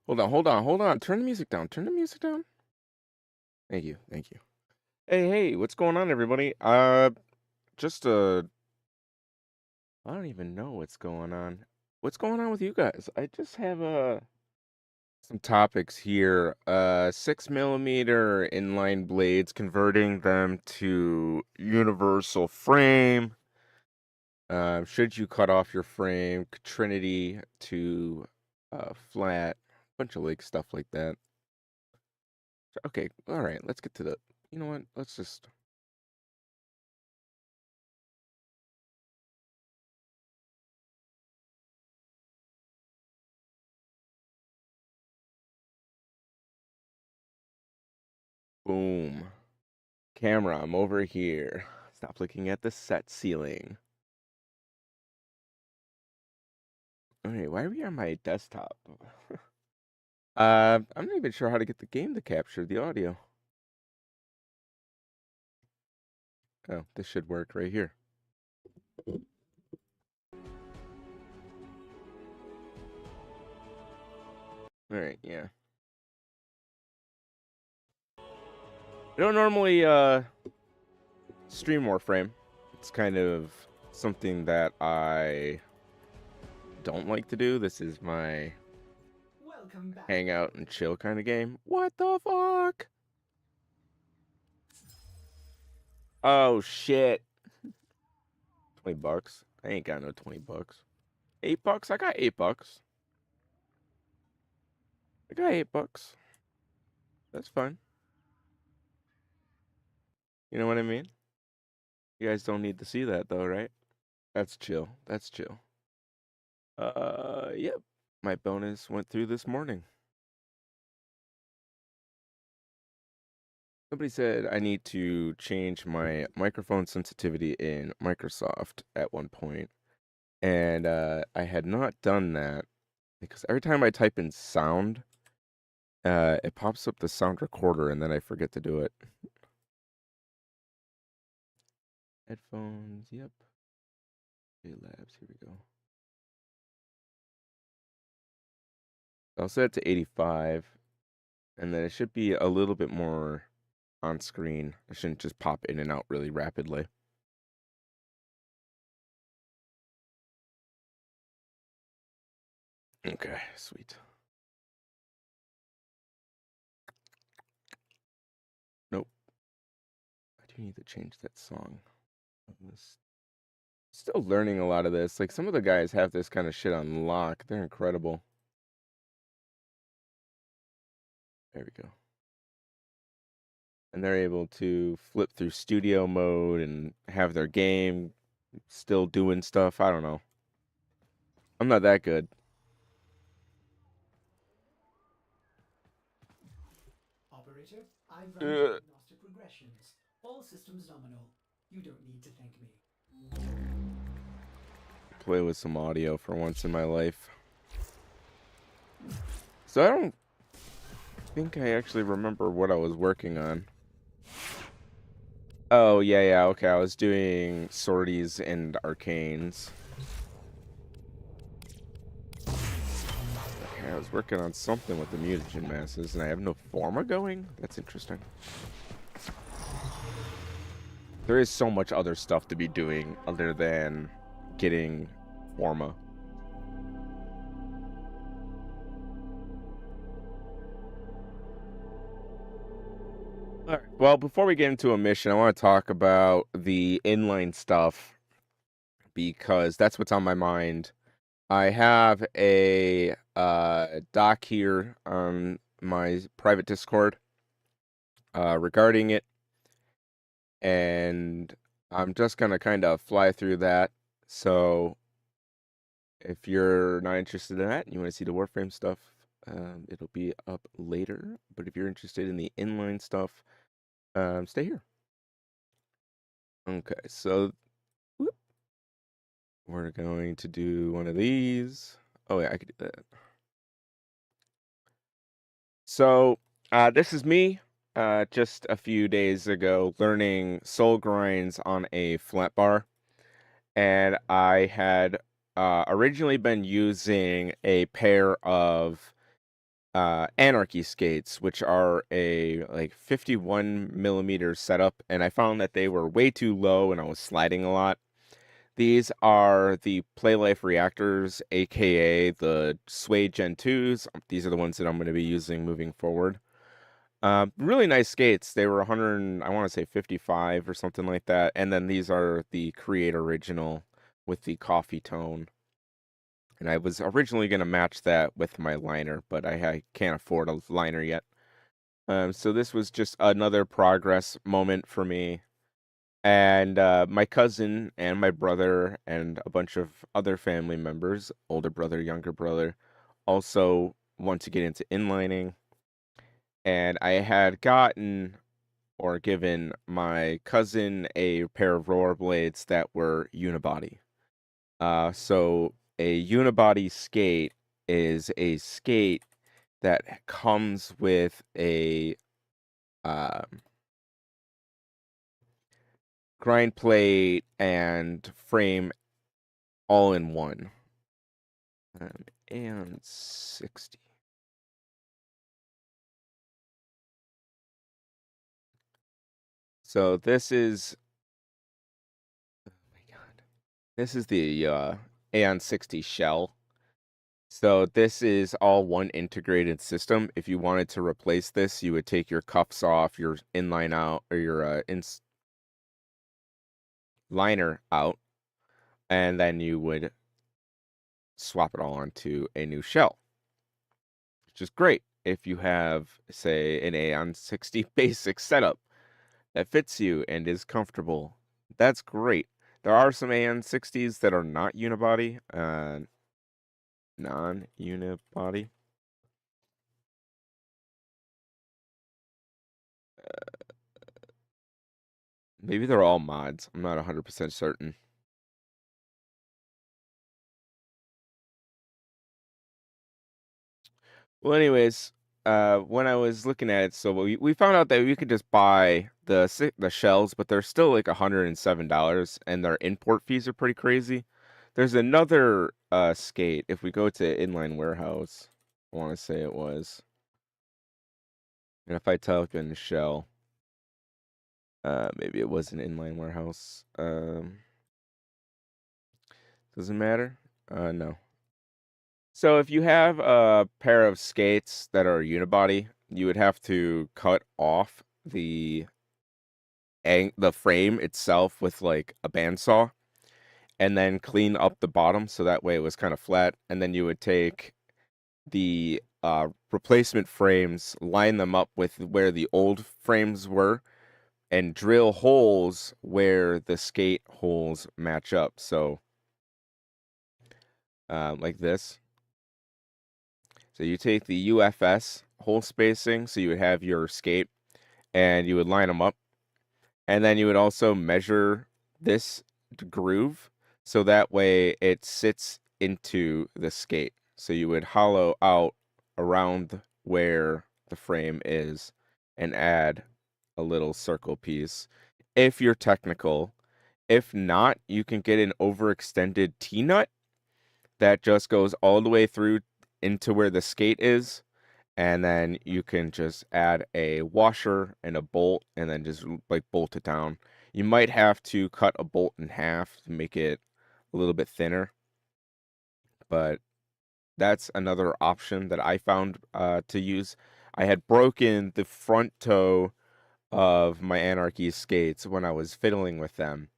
Hold on, hold on, hold on. Turn the music down. Turn the music down. Thank you, thank you. Hey, what's going on, everybody? Just I don't even know what's going on. What's going on with you guys? I just have some topics here. 6 millimeter inline blades, converting them to universal frame. Should you cut off your frame? Trinity to flat. Bunch of like stuff like that. Okay, all right. Let's get to the. You know what? Let's just. Boom. Camera, I'm over here. Stop looking at the set ceiling. Okay, why are we on my desktop? I'm not even sure how to get the game to capture the audio. Oh, this should work right here. Alright, yeah. I don't normally stream Warframe. It's kind of something that I don't like to do. This is my hang out and chill kind of game. What the fuck? Oh shit. $20. I ain't got no $20. $8? I got $8. I got $8. That's fine. You know what I mean? You guys don't need to see that though, right? That's chill. That's chill. Yep. My bonus went through this morning. Somebody said I need to change my microphone sensitivity in Microsoft at one point, and I had not done that because every time I type in sound, it pops up the sound recorder, and then I forget to do it. Headphones, yep. Labs, here we go. I'll set it to 85, and then it should be a little bit more on screen. It shouldn't just pop in and out really rapidly. Okay, sweet. Nope. I do need to change that song. Still learning a lot of this. Like, some of the guys have this kind of shit on lock. They're incredible. There we go. And they're able to flip through studio mode and have their game still doing stuff. I don't know. I'm not that good. Operator, I've run diagnostic regressions. All systems nominal. You don't need to thank me. Play with some audio for once in my life. So I don't think I actually remember what I was working on. Oh, yeah, okay. I was doing sorties and arcanes. Okay, I was working on something with the mutagen masses, and I have no forma going? That's interesting. There is so much other stuff to be doing other than getting forma. All right. Well, before we get into a mission, I want to talk about the inline stuff because that's what's on my mind. I have a doc here on my private Discord regarding it, and I'm just gonna kind of fly through that. So if you're not interested in that and you want to see the Warframe stuff, it'll be up later. But if you're interested in the inline stuff, stay here. Okay, so whoop, we're going to do one of these. Oh yeah, I could do that. So this is me just a few days ago learning soul grinds on a flat bar. And I had originally been using a pair of Anarchy skates, which are a like 51 millimeter setup, and I found that they were way too low and I was sliding a lot. These are the Playlife reactors, aka the Sway Gen 2s. These are the ones that I'm going to be using moving forward. Really nice skates. They were 100, I want to say 55 or something like that. And then these are the Create Original with the coffee tone. And I was originally going to match that with my liner, but I can't afford a liner yet. So this was just another progress moment for me. And my cousin and my brother and a bunch of other family members, older brother, younger brother, also want to get into inlining. And I had gotten or given my cousin a pair of rollerblades that were unibody. So a unibody skate is a skate that comes with a um, grind plate and frame all in one. And 60. So this is, oh my God, this is the Aeon 60 shell. So this is all one integrated system. If you wanted to replace this, you would take your cuffs off, your inline out, or your liner out, and then you would swap it all onto a new shell, which is great if you have, say, an Aeon 60 basic setup that fits you and is comfortable. That's great. There are some Aeon 60s that are not unibody, non-unibody. Maybe they're all mods. I'm not 100% certain. Well, anyways, when I was looking at it, so we found out that we could just buy the shells, but they're still like $107, and their import fees are pretty crazy. There's another skate. If we go to Inline Warehouse, I want to say it was, and if I type in shell, maybe it was an Inline Warehouse. Doesn't matter. No. So if you have a pair of skates that are unibody, you would have to cut off the frame itself with like a bandsaw and then clean up the bottom so that way it was kind of flat. And then you would take the replacement frames, line them up with where the old frames were, and drill holes where the skate holes match up. So like this. So you take the UFS hole spacing, so you would have your skate, and you would line them up, and then you would also measure this groove, so that way it sits into the skate. So you would hollow out around where the frame is and add a little circle piece if you're technical. If not, you can get an overextended T-nut that just goes all the way through into where the skate is, and then you can just add a washer and a bolt and then just like bolt it down. You might have to cut a bolt in half to make it a little bit thinner, but that's another option that I found to use. I had broken the front toe of my Anarchy skates when I was fiddling with them.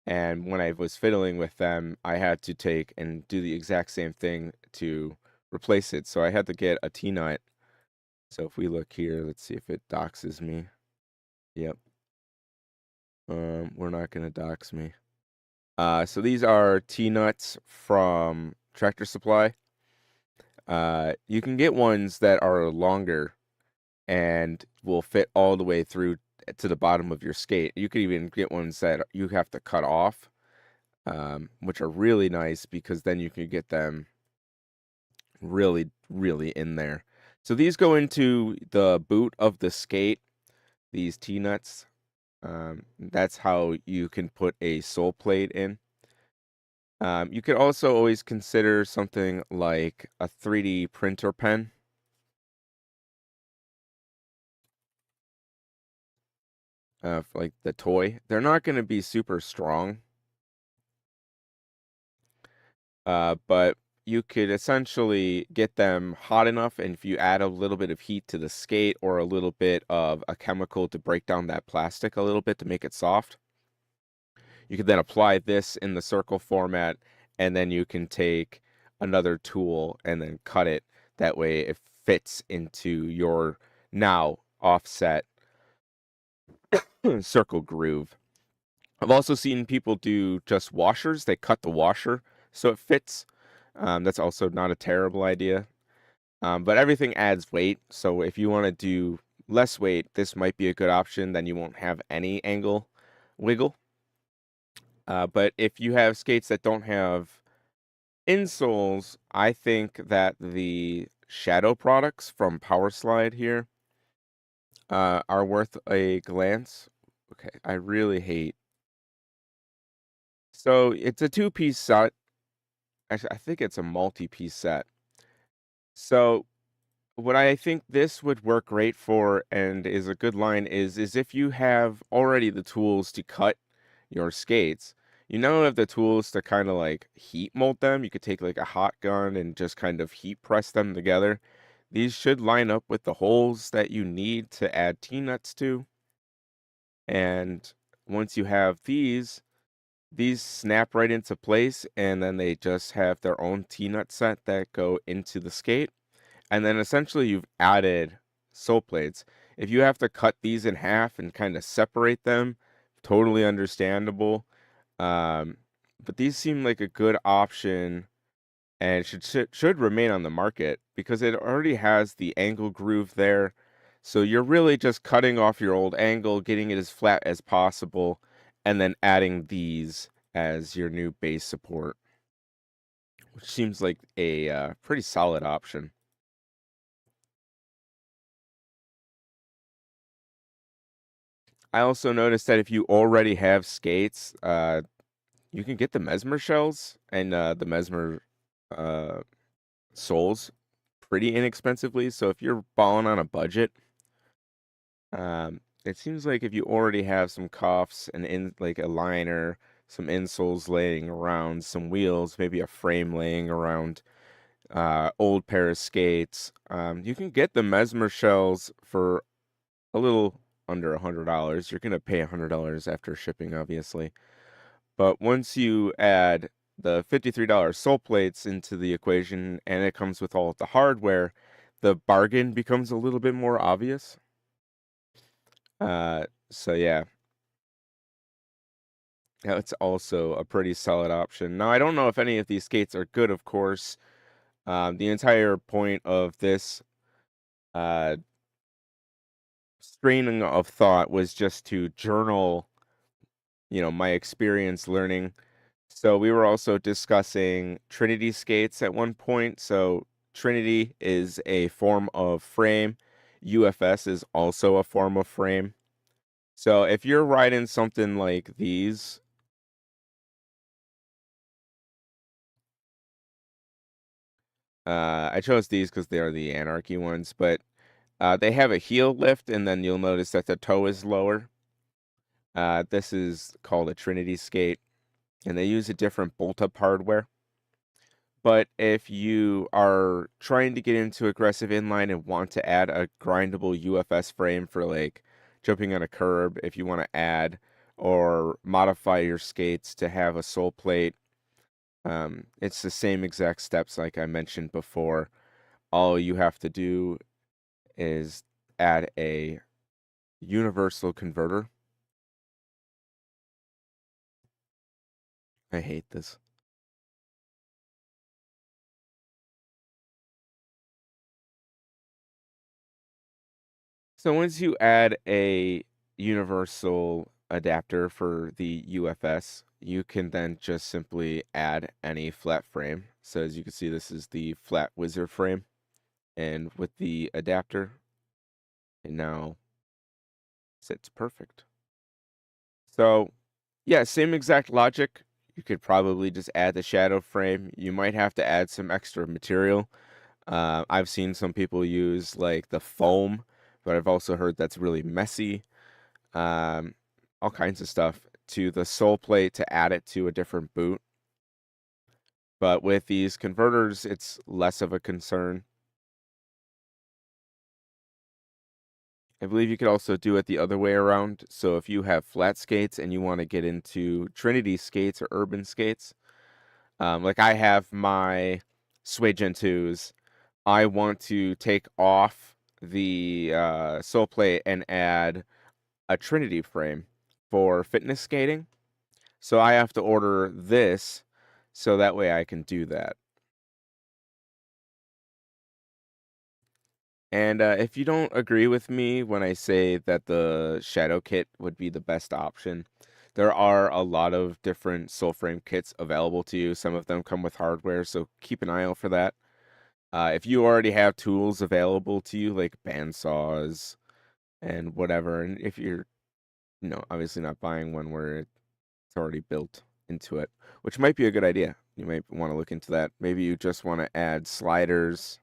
And when I was fiddling with them, I had to take and do the exact same thing to replace it. So I had to get a T-nut. So if we look here, let's see if it doxes me. Yep. We're not gonna dox me. So these are T-nuts from Tractor Supply. You can get ones that are longer and will fit all the way through to the bottom of your skate. You could even get ones that you have to cut off, which are really nice because then you can get them really, really in there. So these go into the boot of the skate, these T-nuts. That's how you can put a sole plate in. You could also always consider something like a 3D printer pen. like the toy. They're not going to be super strong, but you could essentially get them hot enough, and if you add a little bit of heat to the skate or a little bit of a chemical to break down that plastic a little bit to make it soft, you can then apply this in the circle format, and then you can take another tool and then cut it. That way it fits into your now offset circle groove. I've also seen people do just washers. They cut the washer so it fits. That's also not a terrible idea. But everything adds weight. So if you want to do less weight, this might be a good option. Then you won't have any angle wiggle. But if you have skates that don't have insoles, I think that the shadow products from Powerslide here are worth a glance. Okay, I really hate. So it's a two-piece set. Actually, I think it's a multi-piece set. So what I think this would work great for and is a good line is if you have already the tools to cut your skates, you now have the tools to kind of like heat mold them. You could take like a hot gun and just kind of heat press them together. These should line up with the holes that you need to add T-nuts to. And once you have these snap right into place, and then they just have their own T-nut set that go into the skate. And then essentially you've added sole plates. If you have to cut these in half and kind of separate them, totally understandable. Um, but these seem like a good option and should remain on the market because it already has the angle groove there. So you're really just cutting off your old angle, getting it as flat as possible, and then adding these as your new base support, which seems like a pretty solid option. I also noticed that if you already have skates, you can get the Mesmer shells and the Mesmer uh, soles pretty inexpensively. So if you're balling on a budget, it seems like if you already have some cuffs and in like a liner, some insoles laying around, some wheels, maybe a frame laying around, old pair of skates, you can get the Mesmer shells for a little under $100. You're gonna pay $100 after shipping, obviously. But once you add the $53 sole plates into the equation and it comes with all of the hardware, the bargain becomes a little bit more obvious. So yeah, that's also a pretty solid option. Now, I don't know if any of these skates are good, of course. The entire point of this uh, straining of thought was just to journal, my experience learning. So we were also discussing Trinity skates at one point. So Trinity is a form of frame. UFS is also a form of frame. So if you're riding something like these, I chose these because they are the Anarchy ones, but they have a heel lift, and then you'll notice that the toe is lower. This is called a Trinity skate, and they use a different bolt-up hardware. But if you are trying to get into aggressive inline and want to add a grindable UFS frame for like jumping on a curb, if you want to add or modify your skates to have a sole plate, it's the same exact steps like I mentioned before. All you have to do is add a universal converter. I hate this. So once you add a universal adapter for the UFS, you can then just simply add any flat frame. So as you can see, this is the flat wizard frame. And with the adapter, it now sits perfect. So yeah, same exact logic. You could probably just add the shadow frame. You might have to add some extra material. I've seen some people use like the foam, but I've also heard that's really messy. all kinds of stuff to the sole plate to add it to a different boot. But with these converters, it's less of a concern. I believe you could also do it the other way around. So if you have flat skates and you want to get into Trinity skates or urban skates, like I have my Sway Gen 2s, I want to take off the sole plate and add a Trinity frame for fitness skating. So I have to order this so that way I can do that. And if you don't agree with me when I say that the Shadow Kit would be the best option, there are a lot of different sole frame kits available to you. Some of them come with hardware, so keep an eye out for that. If you already have tools available to you, like bandsaws and whatever, and if you're, obviously not buying one where it's already built into it, which might be a good idea. You might want to look into that. Maybe you just want to add sliders.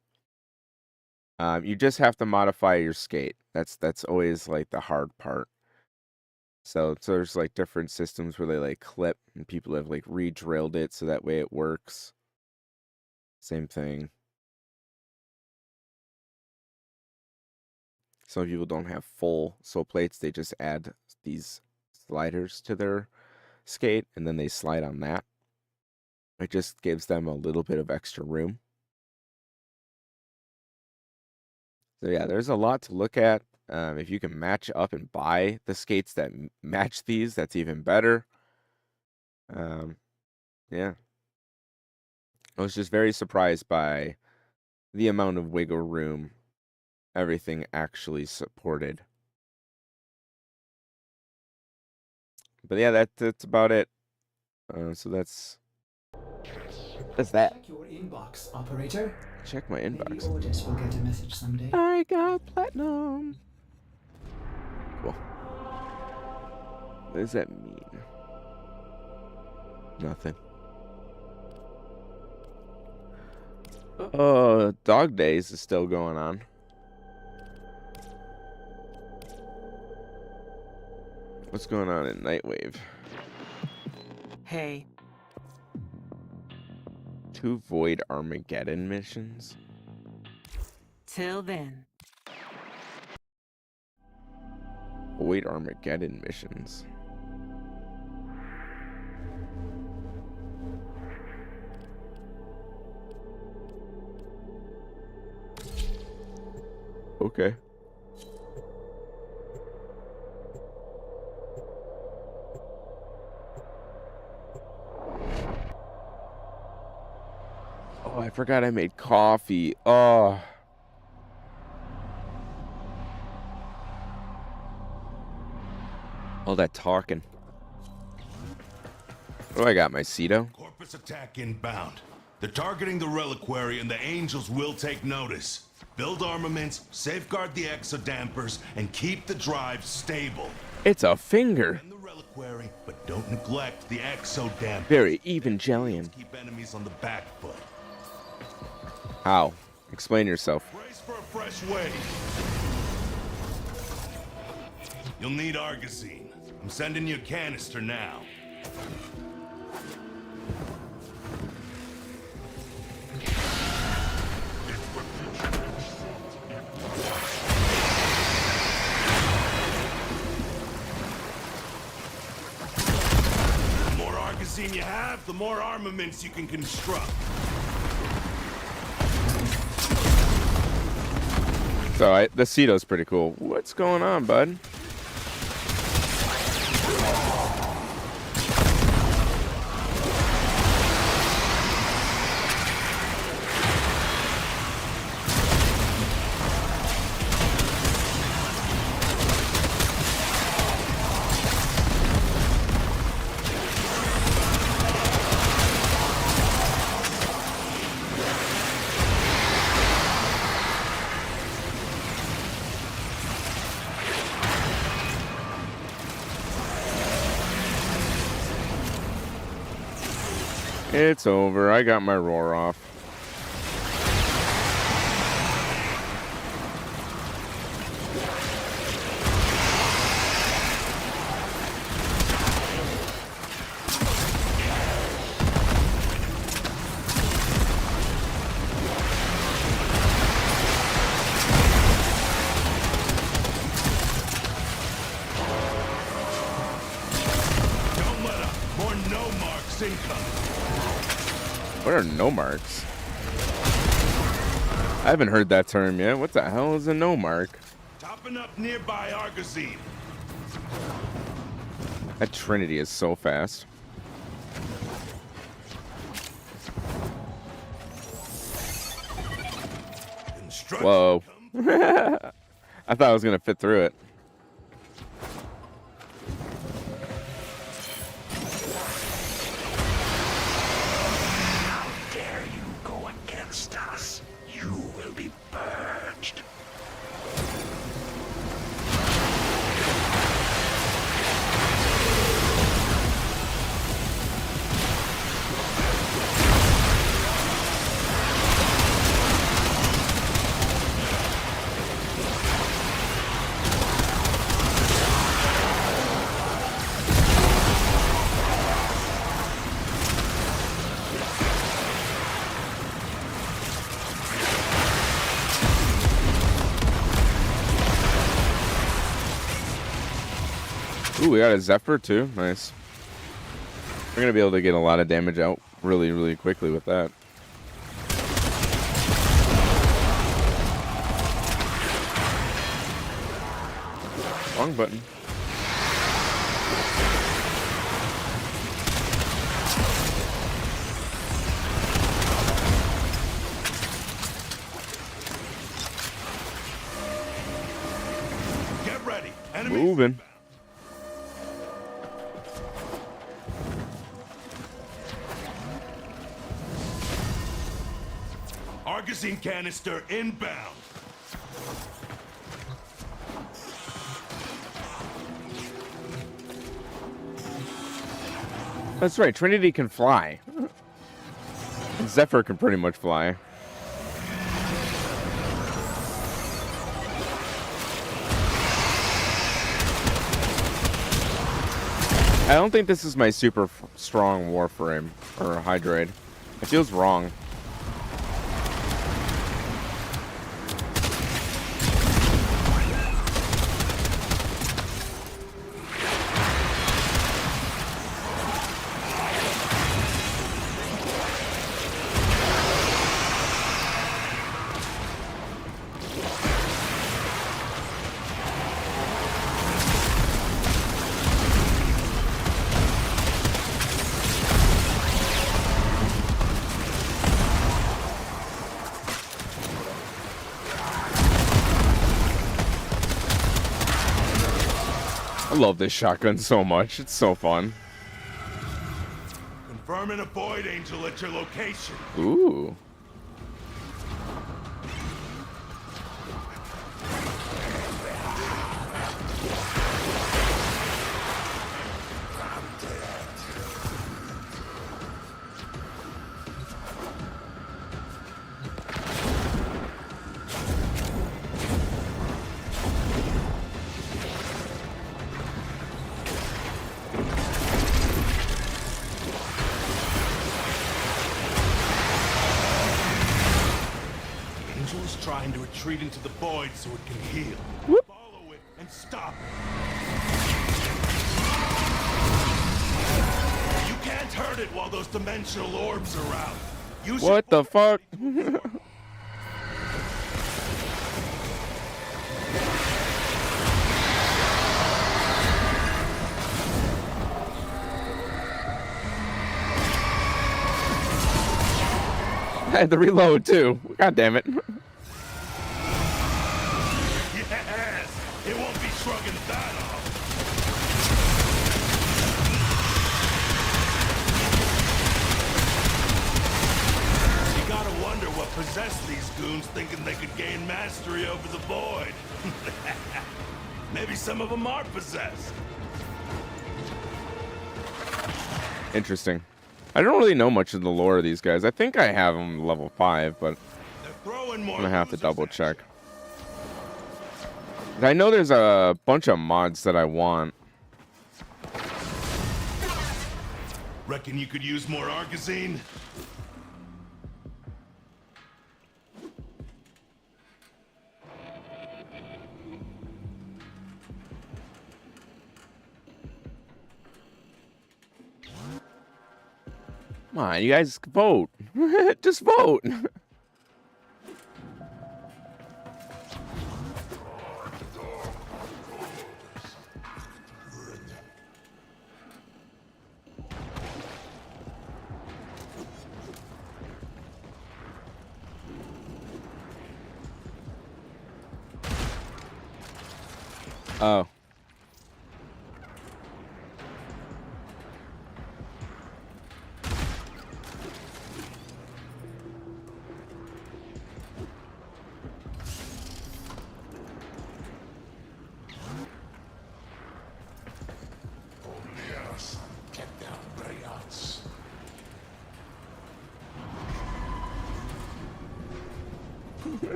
You just have to modify your skate. That's always like the hard part. So there's like different systems where they like clip, and people have like re-drilled it so that way it works. Same thing. Some people don't have full sole plates. They just add these sliders to their skate, and then they slide on that. It just gives them a little bit of extra room. So yeah, there's a lot to look at. If you can match up and buy the skates that match these, that's even better. Yeah. I was just very surprised by the amount of wiggle room everything actually supported. But yeah, that's about it. So that's that. Check your inbox, operator. Check my Maybe inbox. Otis will get a message someday. I got platinum. Cool. What does that mean? Nothing. Dog Days is still going on. What's going on in Nightwave? Hey. 2 Void Armageddon missions? Till then. Void Armageddon missions. Okay. Oh, I forgot I made coffee. Oh. All that talking. What do I got, my Ceto? Corpus attack inbound. They're targeting the reliquary and the angels will take notice. Build armaments, safeguard the exodampers, and keep the drive stable. It's a finger. And the reliquary, but don't neglect the exodampers. Very Evangelion. Keep enemies on the back foot. How? Explain yourself. Brace for a fresh wave. You'll need Argosine. I'm sending you a canister now. The more Argosine you have, the more armaments you can construct. So the Ceto's pretty cool. What's going on, bud? It's over. I got my roar off. What are no marks? I haven't heard that term yet. What the hell is a no mark? Topping up nearby Argosine. That Trinity is so fast. Whoa. I thought I was going to fit through it. How dare you go against us? You will be purged. Ooh, we got a Zephyr too. Nice. We're going to be able to get a lot of damage out really, really quickly with that. Wrong button. Get ready. Enemies Moving. Argosine canister inbound. That's right. Trinity can fly. And Zephyr can pretty much fly. I don't think this is my super strong Warframe or Hydrate. It feels wrong. I love this shotgun so much. It's so fun. Confirming a Void Angel at your location. Ooh. Angel is trying to retreat into the void so it can heal. Follow it and stop it. You can't hurt it while those dimensional orbs are out. Use your What the fuck? I had to reload too. God damn it. Yes! It won't be shrugging that off. You gotta wonder what possessed these goons thinking they could gain mastery over the void. Maybe some of them are possessed. Interesting. I don't really know much of the lore of these guys. I think I have them level 5, but They're throwing more I'm gonna have to losers double at check. you. I know there's a bunch of mods that I want. Reckon you could use more Argosine? Come on, you guys vote. Just vote. Oh.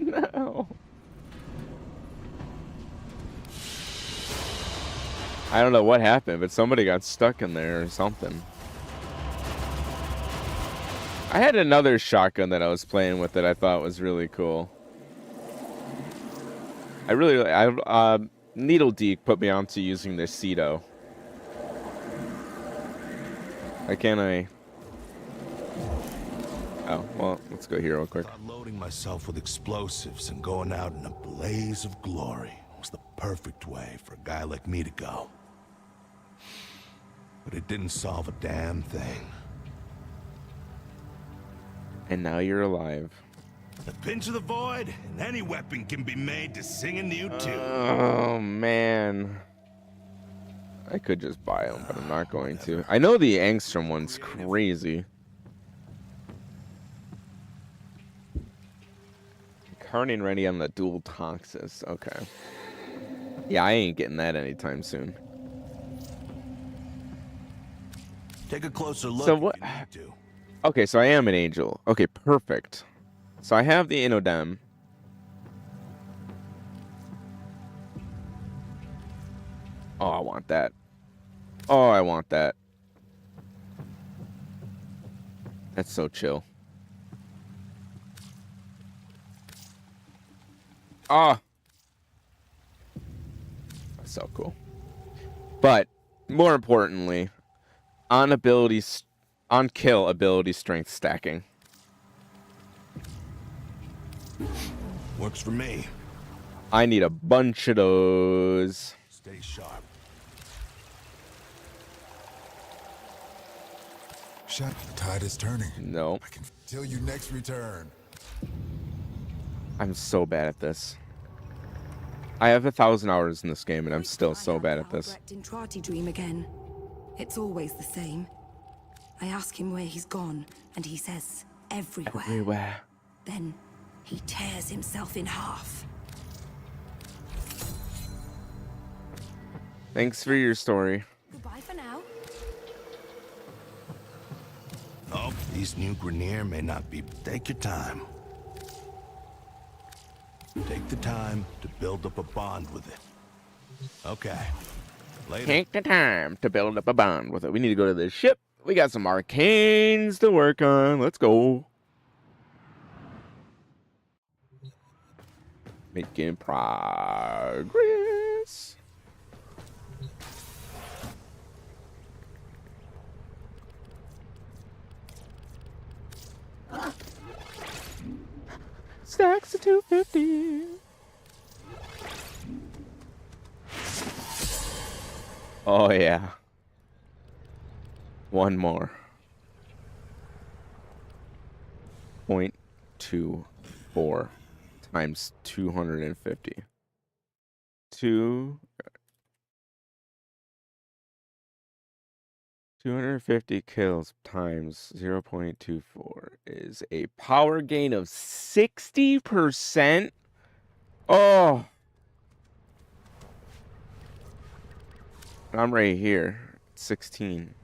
No. I don't know what happened, but somebody got stuck in there or something. I had another shotgun that I was playing with that I thought was really cool. Needle Deke put me onto using this Cedo. Why can't I? Oh, well, let's go here real quick. Loading myself with explosives and going out in a blaze of glory was the perfect way for a guy like me to go. But it didn't solve a damn thing. And now you're alive. The pinch of the void, and any weapon can be made to sing a new tune. Oh, man. I could just buy them, but I'm not going to. I know the Angstrom one's crazy. Carting ready on the dual Toxis. Okay. Yeah, I ain't getting that anytime soon. Take a closer look. So what? If you need to. Okay, so I am an angel. Okay, perfect. So I have the Inodem. Oh, I want that. Oh, I want that. That's so chill. Ah. That's so cool. But more importantly, on kill ability strength stacking. Works for me. I need a bunch of those. Stay sharp. Shut. The tide is turning. No. I can till you next return. I'm so bad at this. I have 1,000 hours in this game, and I'm still so bad at this. Dream again. It's always the same. I ask him where he's gone, and he says everywhere. Everywhere. Then he tears himself in half. Thanks for your story. Goodbye for now. Oh, these new Grenier may not be. Take your time. Take the time to build up a bond with it. Okay. Later. Take the time to build up a bond with it. We need to go to the ship. We got some arcanes to work on. Let's go. Making progress. Stacks of 250. Oh, yeah. One more. 0.24 times 250. 250 kills times 0.24 is a power gain of 60%. Oh. I'm right here. 16.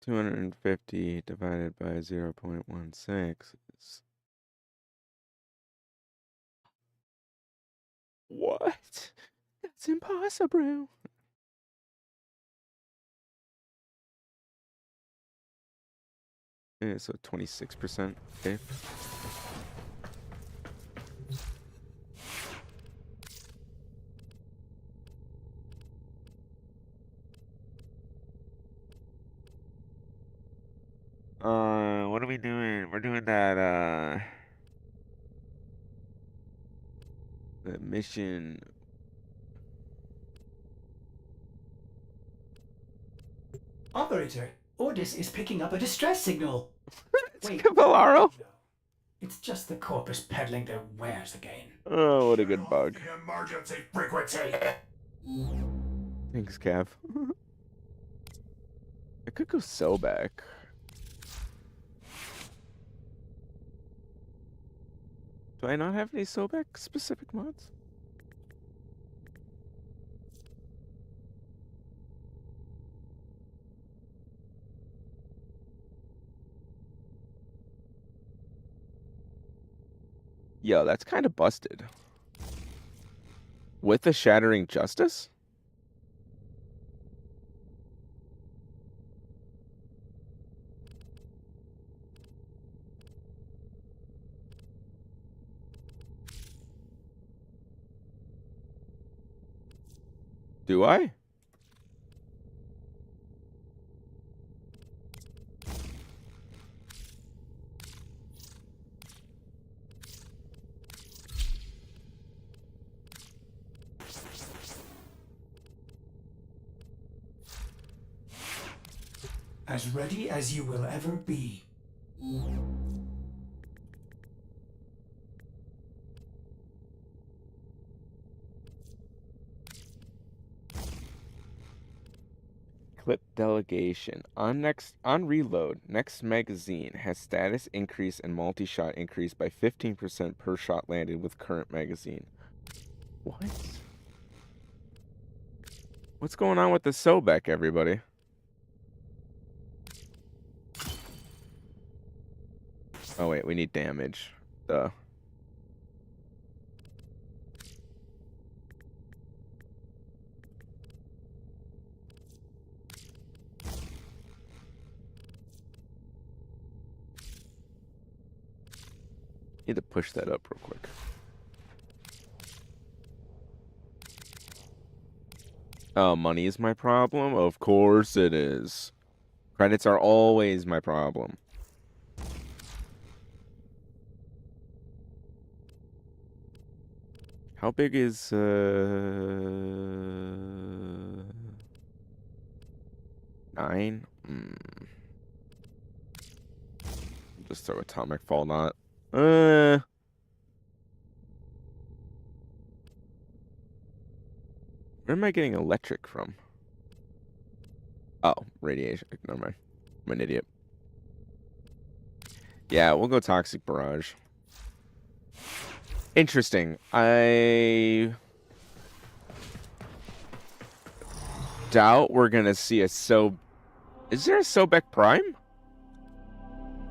250 divided by 0.16 is... What? That's impossible. Yeah, so 26%. Okay. What are we doing? We're doing that, the mission. Operator, Ordis is picking up a distress signal. It's Wait, Cavallaro. no. It's just the corpus peddling their wares again. Oh, what a good bug. The emergency frequency. Thanks, Cav. I could go so back. Do I not have any Sobek specific mods? Yo, that's kind of busted. With the Shattering Justice? Do I? As ready as you will ever be. Clip delegation. On reload, next magazine has status increase and multi-shot increase by 15% per shot landed with current magazine. What? What's going on with the Sobek, everybody? Oh wait, we need damage. Duh. Need to push that up real quick. Oh, money is my problem? Of course it is. Credits are always my problem. How big is 9? Just throw atomic fall knot. Where am I getting electric from? Oh, radiation. Never mind. I'm an idiot. Yeah, we'll go Toxic Barrage. Interesting. I doubt we're gonna see a Is there a Sobek Prime?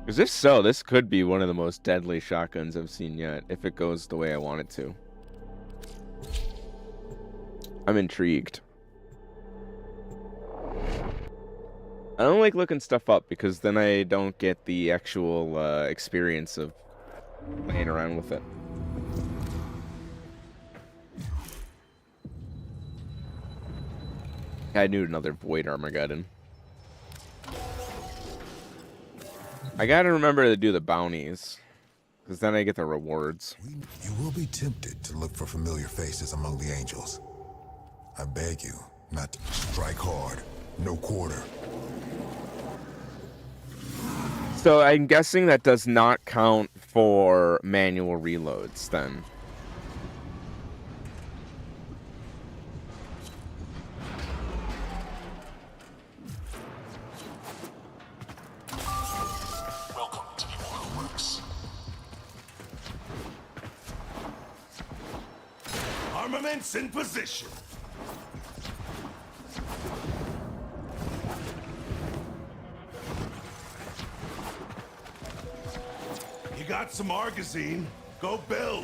Because if so, this could be one of the most deadly shotguns I've seen yet, if it goes the way I want it to. I'm intrigued. I don't like looking stuff up because then I don't get the actual experience of playing around with it. I knew another Void Armageddon. I gotta remember to do the bounties, because then I get the rewards. You will be tempted to look for familiar faces among the angels. I beg you not to strike hard, no quarter. So I'm guessing that does not count for manual reloads then. Welcome to the Immortal Works. Armaments in position. You got some Argazine. Go build.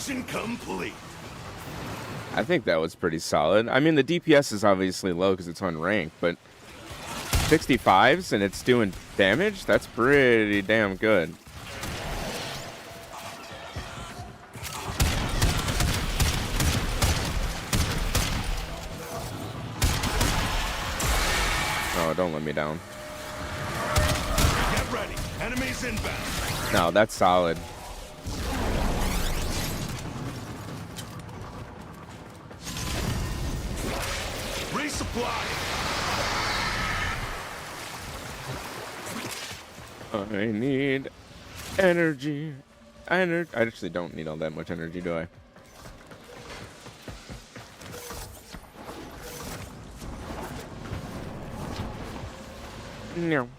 Mission complete. I think that was pretty solid. I mean, the DPS is obviously low because it's unranked, but 65s and it's doing damage? That's pretty damn good. Oh, don't let me down. Get ready. Enemies inbound. No, that's solid. Resupply. I need energy. I actually don't need all that much energy, do I? No.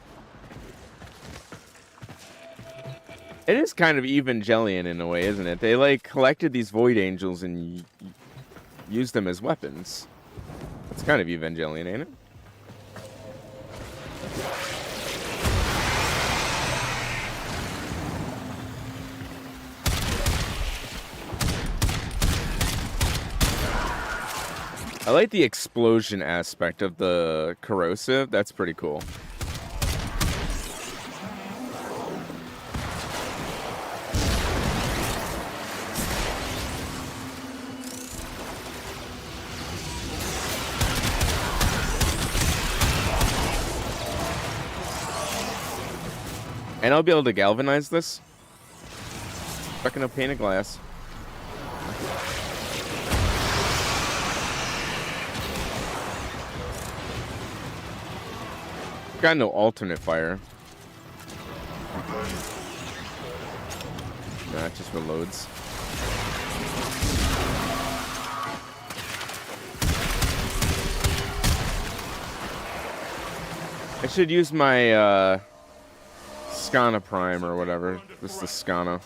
It is kind of Evangelion in a way, isn't it? They like collected these void angels and used them as weapons. It's kind of Evangelion, ain't it? I like the explosion aspect of the corrosive. That's pretty cool. And I'll be able to galvanize this. Fucking a pane of glass. Got no alternate fire. Nah, it just reloads. I should use my Skana Prime or whatever. This is the Skana.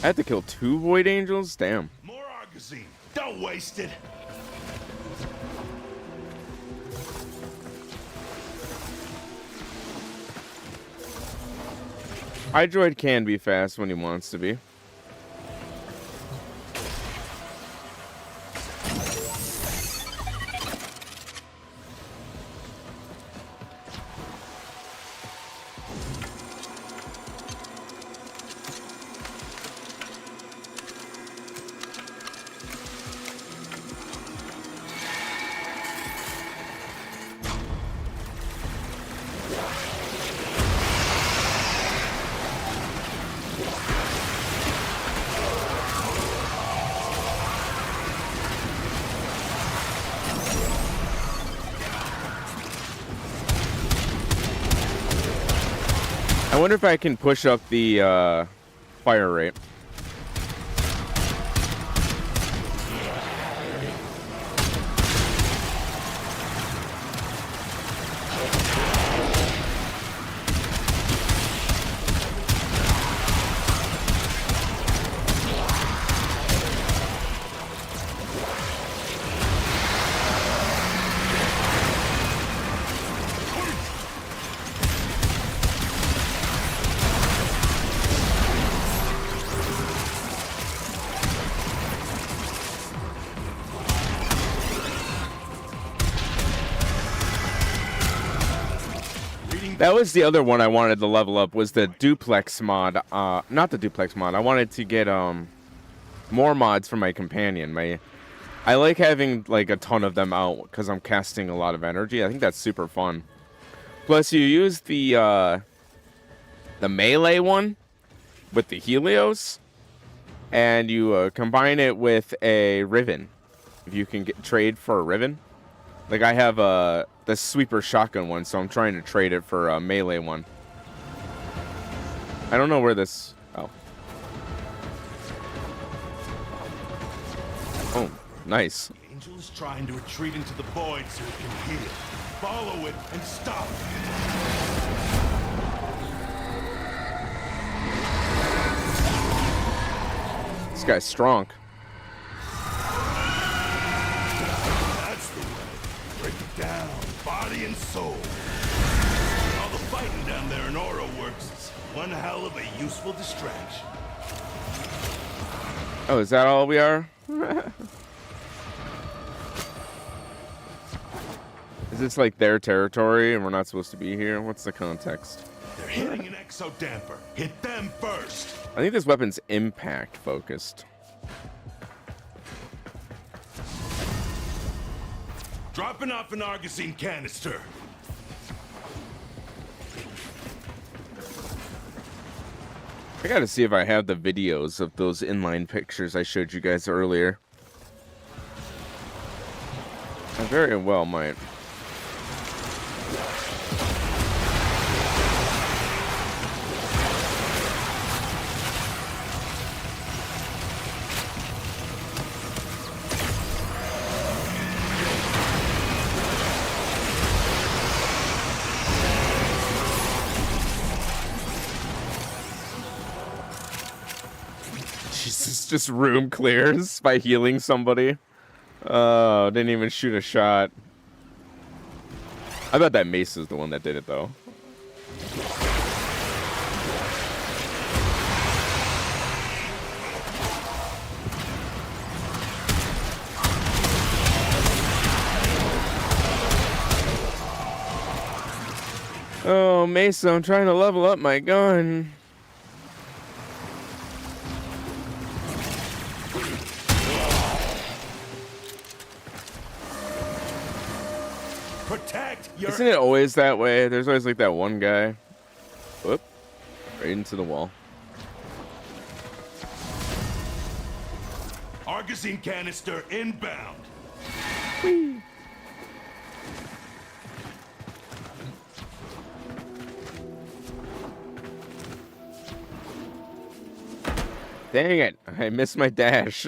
I had to kill 2 Void Angels? Damn. More Argosine. Don't waste it. Hydroid can be fast when he wants to be. I wonder if I can push up the fire rate. That was the other one I wanted to level up, was the duplex mod. Not the duplex mod. I wanted to get more mods for my companion. I like having like a ton of them out because I'm casting a lot of energy. I think that's super fun. Plus, you use the melee one with the Helios, and you combine it with a Riven. If you can trade for a Riven. Like I have the sweeper shotgun one, so I'm trying to trade it for a melee one. I don't know where this... Oh. Oh, nice. The angel is trying to retreat into the void so it can heal. Follow it and stop it. This guy's strong. That's the way. Break it down, body and soul. While the Fighting down there in Aura Works is one hell of a useful distraction. Oh, is that all we are? Is this like their territory and we're not supposed to be here? What's the context? They're hitting an exo damper. Hit them first. I think this weapon's impact focused. Dropping off an Argosine canister. I gotta see if I have the videos of those inline pictures I showed you guys earlier. I very well might. Jesus, just room clears by healing somebody. Oh, didn't even shoot a shot. I bet that Mace is the one that did it, though. Oh, Mesa, I'm trying to level up my gun. Protect your... Isn't it always that way? There's always like that one guy. Whoop. Right into the wall. Argosine canister inbound. Whee. Dang it. I missed my dash.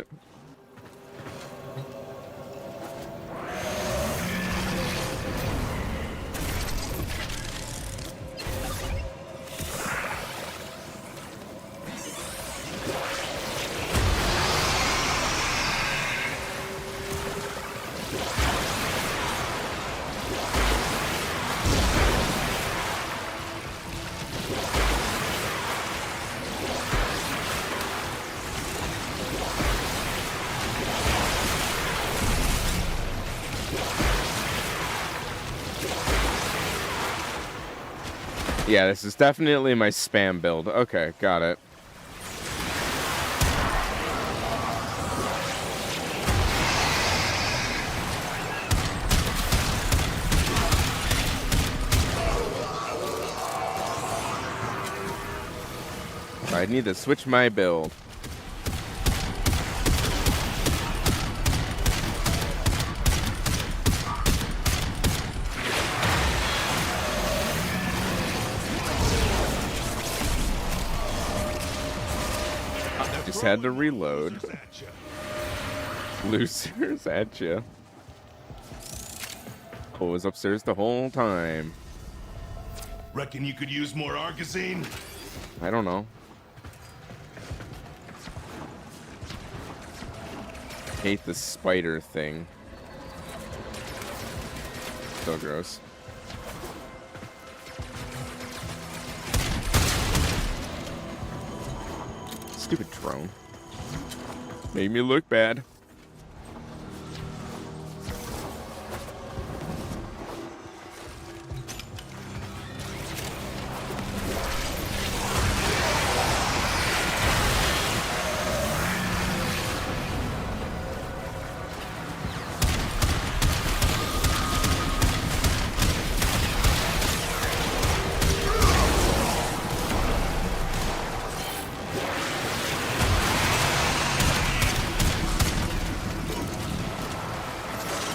Yeah, this is definitely my spam build. Okay, got it. I need to switch my build. Just had to reload. Losers at ya. Oh, it was upstairs the whole time. Reckon you could use more Argosine? I don't know. Hate the spider thing. So gross. Stupid drone. Made me look bad.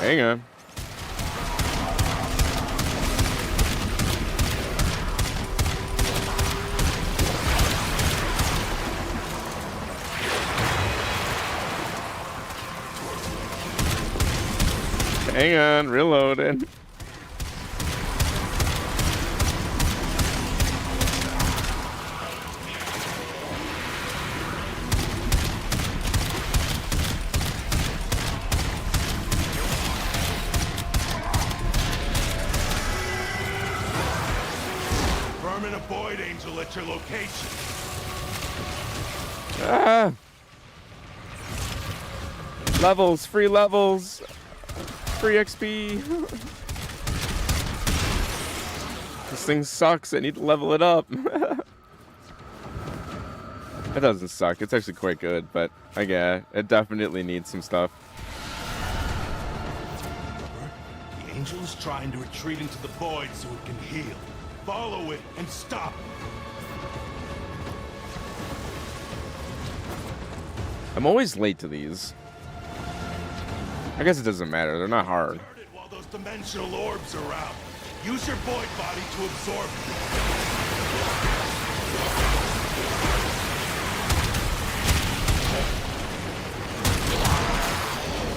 Hang on. Hang on, reloading. arm and a void angel at your location. Ah! Levels, free levels, free XP. This thing sucks. I need to level it up. It doesn't suck. It's actually quite good, but yeah, it definitely needs some stuff. The angel is trying to retreat into the void so it can heal. Follow it and stop it. I'm always late to these. I guess it doesn't matter. They're not hard. Turn it while those dimensional orbs are out. Use your void body to absorb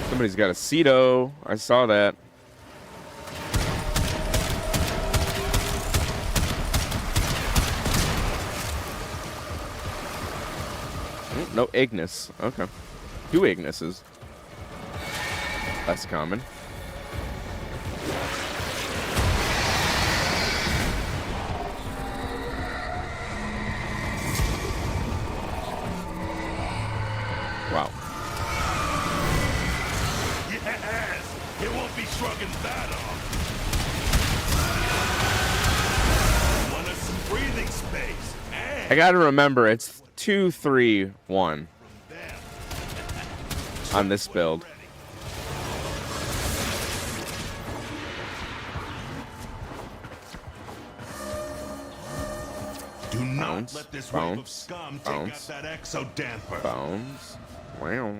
Somebody's got a Cedo. I saw that. No Ignis. Okay. 2 Ignises. That's common. Wow. Yes! It won't be shrugging that off. Want some breathing space. And I gotta remember, it's 2, 3, 1 on this build. do not Bounce, let this wave of bounce, scum take out bounce. that exo damper. Bones. Wow.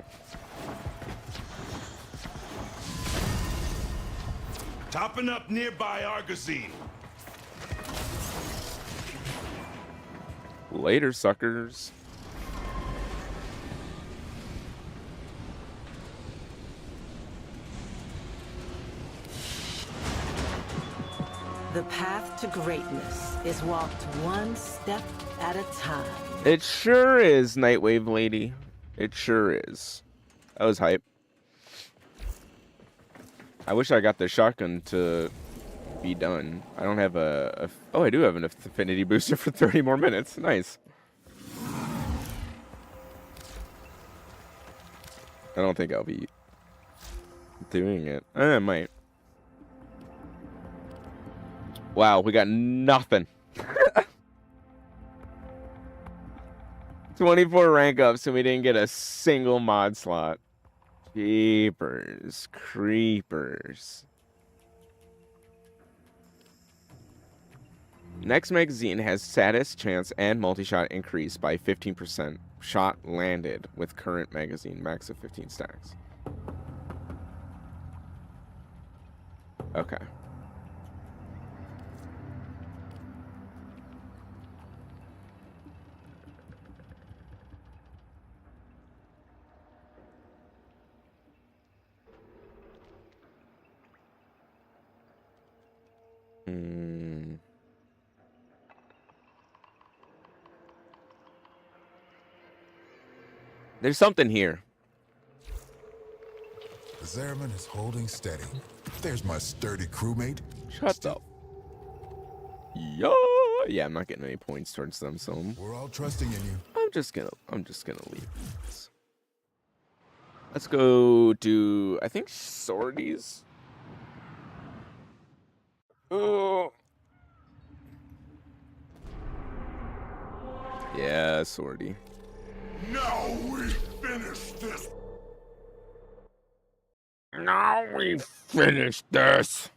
Topping up nearby Argosine. Later, suckers. The path to greatness is walked one step at a time. It sure is, Nightwave Lady. It sure is. That was hype. I wish I got the shotgun to be done. I don't have a oh, I do have an affinity booster for 30 more minutes. Nice. I don't think I'll be doing it. I might. Wow, we got nothing. 24 rank ups and we didn't get a single mod slot. Jeepers creepers. Next magazine has status, chance, and multi-shot increase by 15%. Shot landed with current magazine, max of 15 stacks. Okay. There's something here. The Zephyrian is holding steady. There's my sturdy crewmate. Shut up. Yo, yeah, I'm not getting any points towards them, so We're all trusting in you. I'm just gonna leave this. Let's go do, I think, sorties. Oh. Yeah, sortie. Now we finish this. Now we finished this.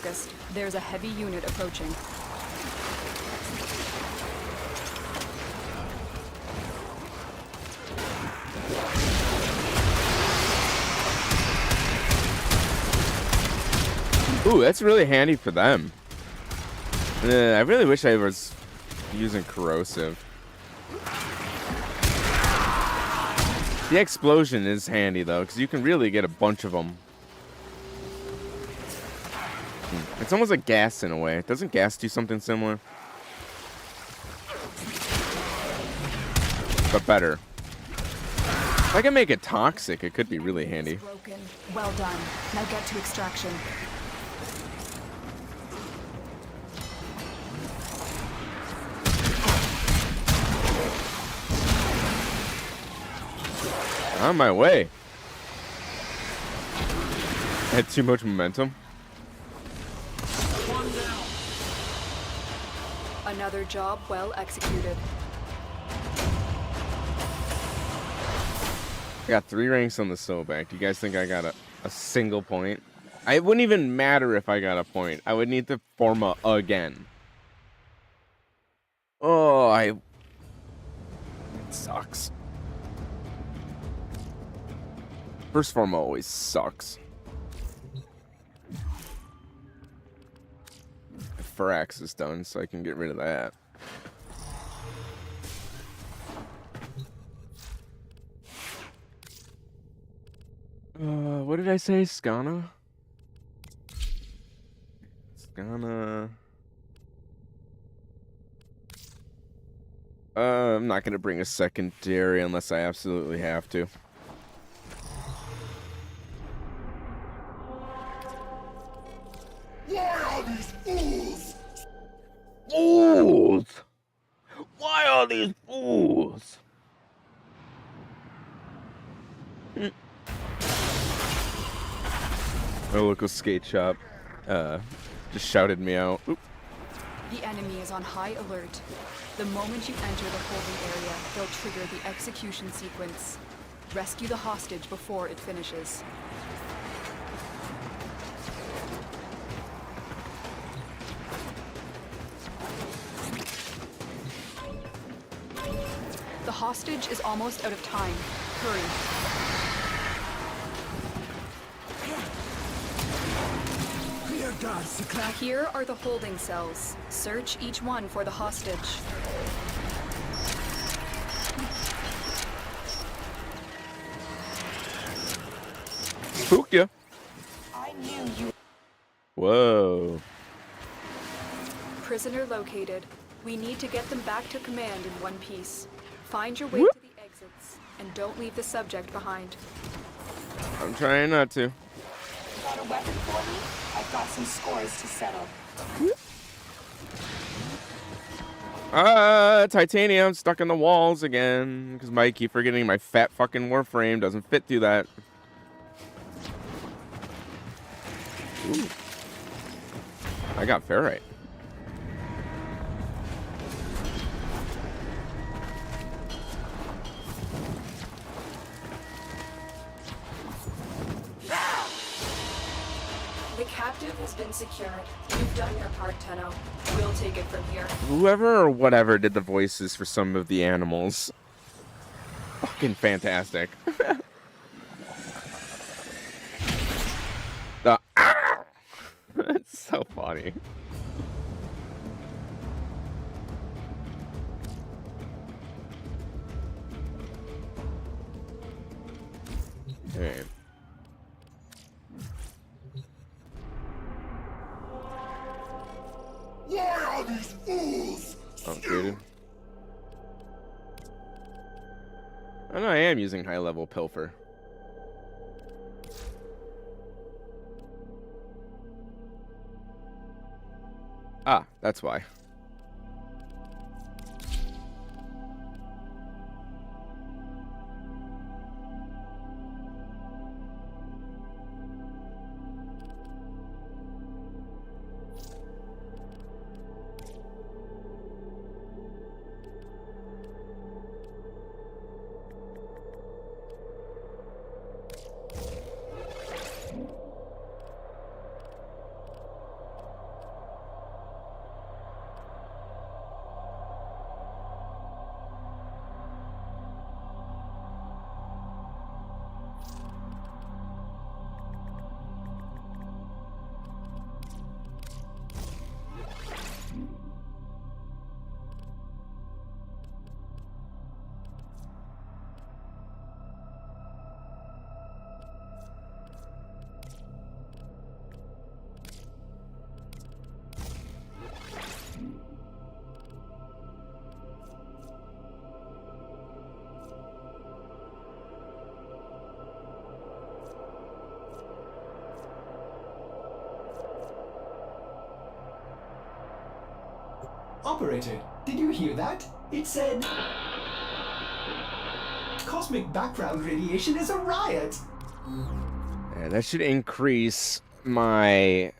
focused. There's a heavy unit approaching. Ooh, that's really handy for them. I really wish I was using corrosive. The explosion is handy though, because you can really get a bunch of them. It's almost like gas in a way. Doesn't gas do something similar? But better. If I can make it toxic, it could be really handy. Broken. Well done. Now get to extraction. On my way. I had too much momentum. Another job well executed. I got 3 ranks on the Soulbank. Do you guys think I got a single point? It wouldn't even matter if I got a point. I would need the Forma again. Oh, it sucks. First Forma always sucks. Firax is done, so I can get rid of that. What did I say? Skana? Skana. I'm not gonna bring a secondary unless I absolutely have to. Why are these fools? Fools! Why are these fools? My local skate shop just shouted me out. Oop. The enemy is on high alert. The moment you enter the holding area, they'll trigger the execution sequence. Rescue the hostage before it finishes. The hostage is almost out of time. Hurry. Here are the holding cells. Search each one for the hostage. Spooked ya. I knew you. Whoa. Prisoner located. We need to get them back to command in one piece. Find your way Whoop. to the exits, and don't leave the subject behind. I'm trying not to. Got a weapon for me? I've got some scores to settle. Titanium stuck in the walls again. Because I keep forgetting my fat fucking Warframe doesn't fit through that. Ooh. I got ferrite. The captive has been secured. You've done your part, Tenno. We'll take it from here. Whoever or whatever did the voices for some of the animals. Fucking fantastic. That's so funny. Okay. Why are these fools? Upgraded. Oh no, I am using high level pilfer. Ah, that's why. Operator, did you hear that? It said... Cosmic background radiation is a riot! Yeah, that should increase my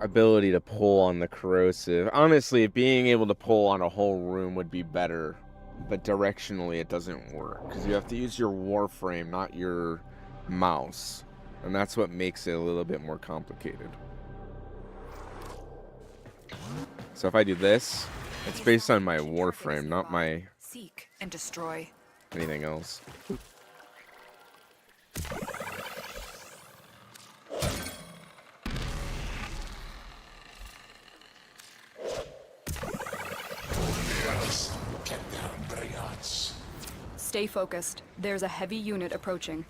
ability to pull on the corrosive. Honestly, being able to pull on a whole room would be better, but directionally it doesn't work because you have to use your Warframe, not your mouse, and that's what makes it a little bit more complicated. So if I do this, it's based on my Warframe, not my Seek and destroy. anything else. Stay focused. There's a heavy unit approaching.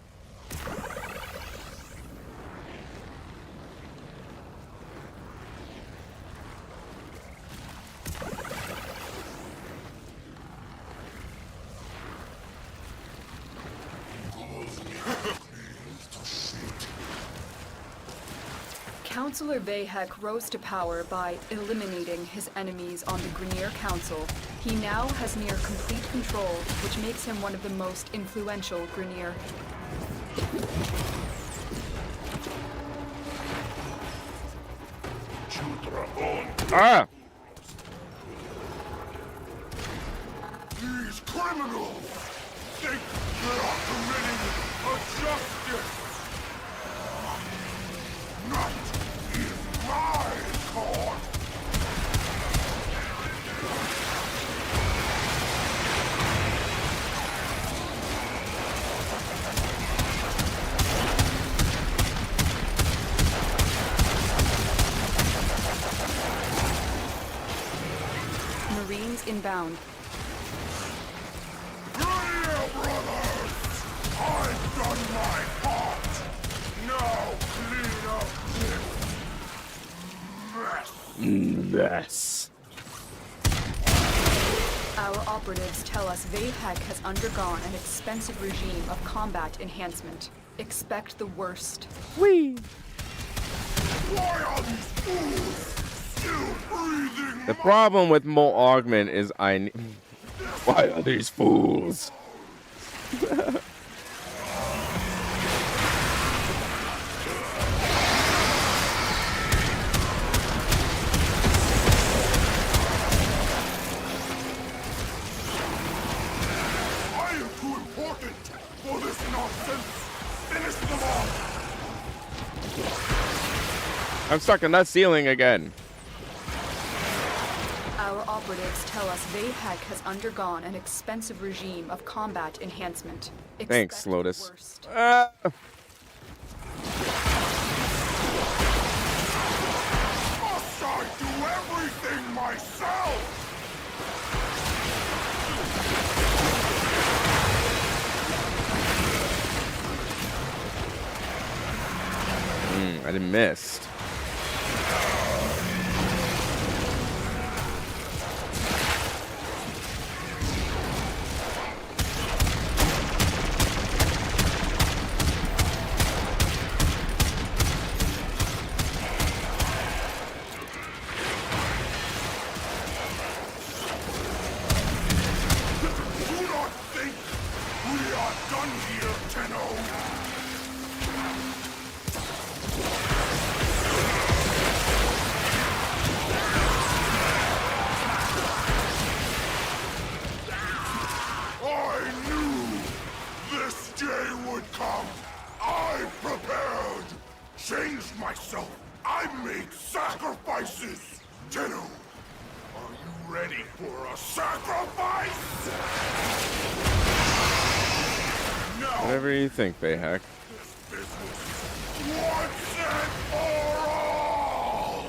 Councillor Vahek rose to power by eliminating his enemies on the Grineer Council. He now has near complete control, which makes him one of the most influential Grineer. Ah! These criminals think they are committing a justice. Not in my court. Marines inbound. Here, brothers! I've done my part. Now clean up this mess. Yes. Our operatives tell us Vahek has undergone an expensive regime of combat enhancement. Expect the worst. Whee! Why are these fools still breathing? The problem with Mole Augment is why are these fools? I am too important for this nonsense. Finish them off. I'm stuck in that ceiling again. Our operatives tell us Vahek has undergone an expensive regime of combat enhancement. Thanks, Expect the Lotus. worst. Must I do everything myself? I didn't miss. Do not think we are done here, Tenno. I knew this day would come. I prepared. Changed myself. I made sacrifices. Tenno, are you ready for a sacrifice? Now, Whatever you think, Vahek. this business once and for all.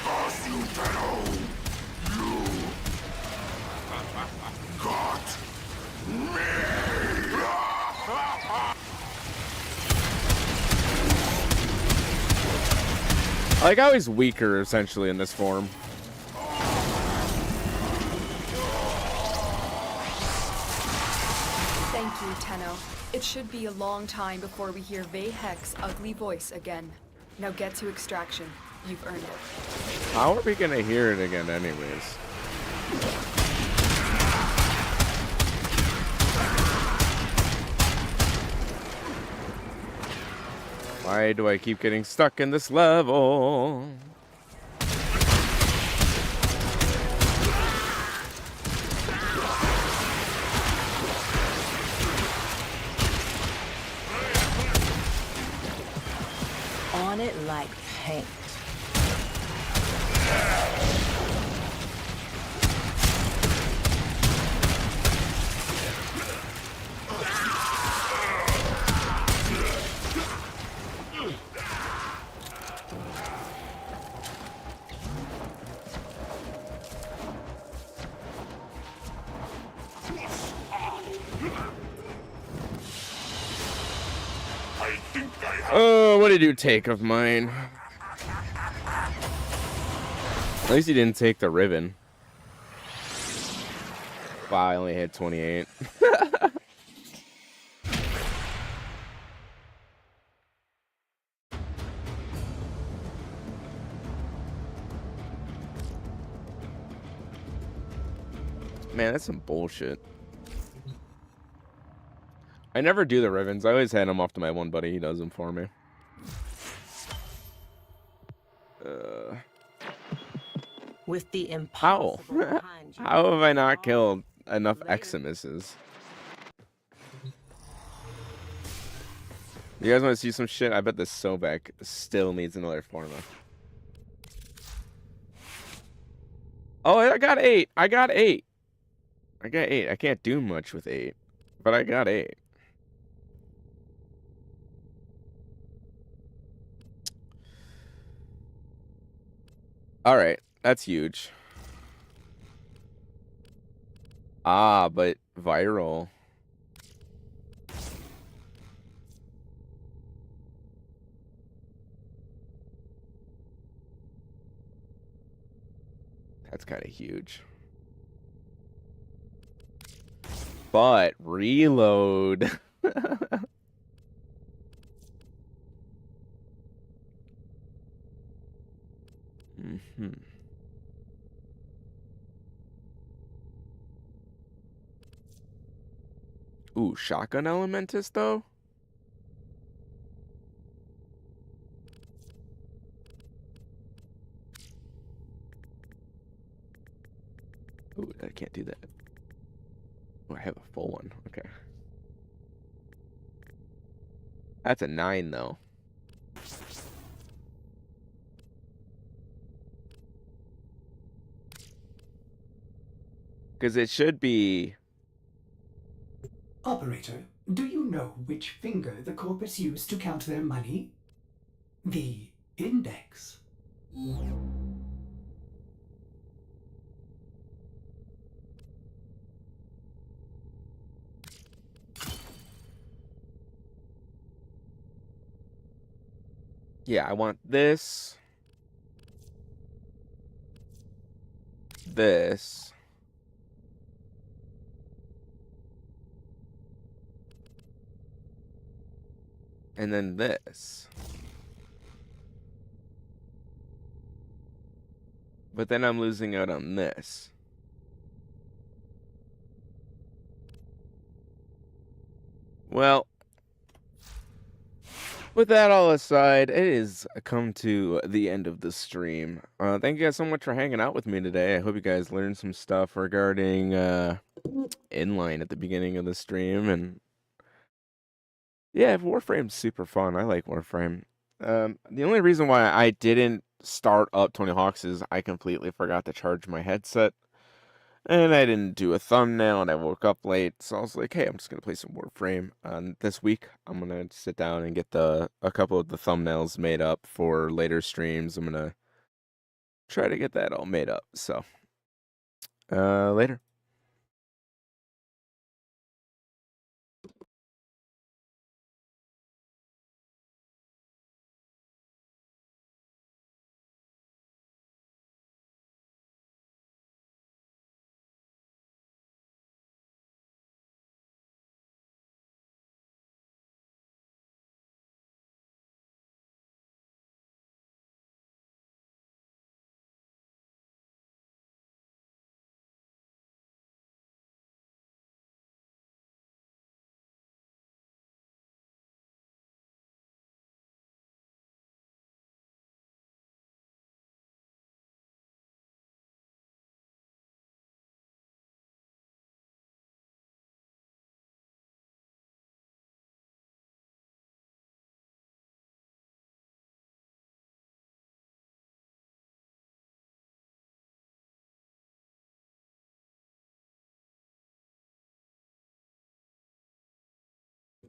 Curse you, Tenno! You Like how he's weaker essentially in this form. Thank you, Tenno. It should be a long time before we hear Vahek's ugly voice again. Now get to extraction. You've earned it. How are we gonna hear it again anyways? Why do I keep getting stuck in this level? On it like paint. Oh, what did you take of mine? At least you didn't take the ribbon. Wow, I only hit 28. Man, that's some bullshit. I never do the ribbons. I always hand them off to my one buddy. He does them for me. With the How? impossible behind you. How have I not killed enough Eximuses? You guys want to see some shit? I bet this Sobek still needs another forma. Oh, I got 8. I got 8. I got 8. I can't do much with 8, but I got 8. All right, that's huge. Ah, but viral. That's kind of huge. But reload. Mm-hmm. Ooh, shotgun elementus though? Ooh, I can't do that. Oh, I have a full one. Okay. That's a 9 though. Because it should be... Operator, do you know which finger the corpus used to count their money? The index. Yeah, I want this. This. And then this. But then I'm losing out on this. Well, with that all aside, it is come to the end of the stream. Thank you guys so much for hanging out with me today. I hope you guys learned some stuff regarding inline at the beginning of the stream. And yeah, Warframe's super fun. I like Warframe. The only reason why I didn't start up Tony Hawk's is I completely forgot to charge my headset. And I didn't do a thumbnail, and I woke up late, so I was like, hey, I'm just going to play some Warframe. This week, I'm going to sit down and get a couple of the thumbnails made up for later streams. I'm going to try to get that all made up. So, later.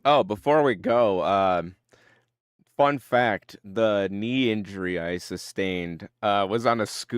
Oh, before we go, fun fact: the knee injury I sustained was on a scooter.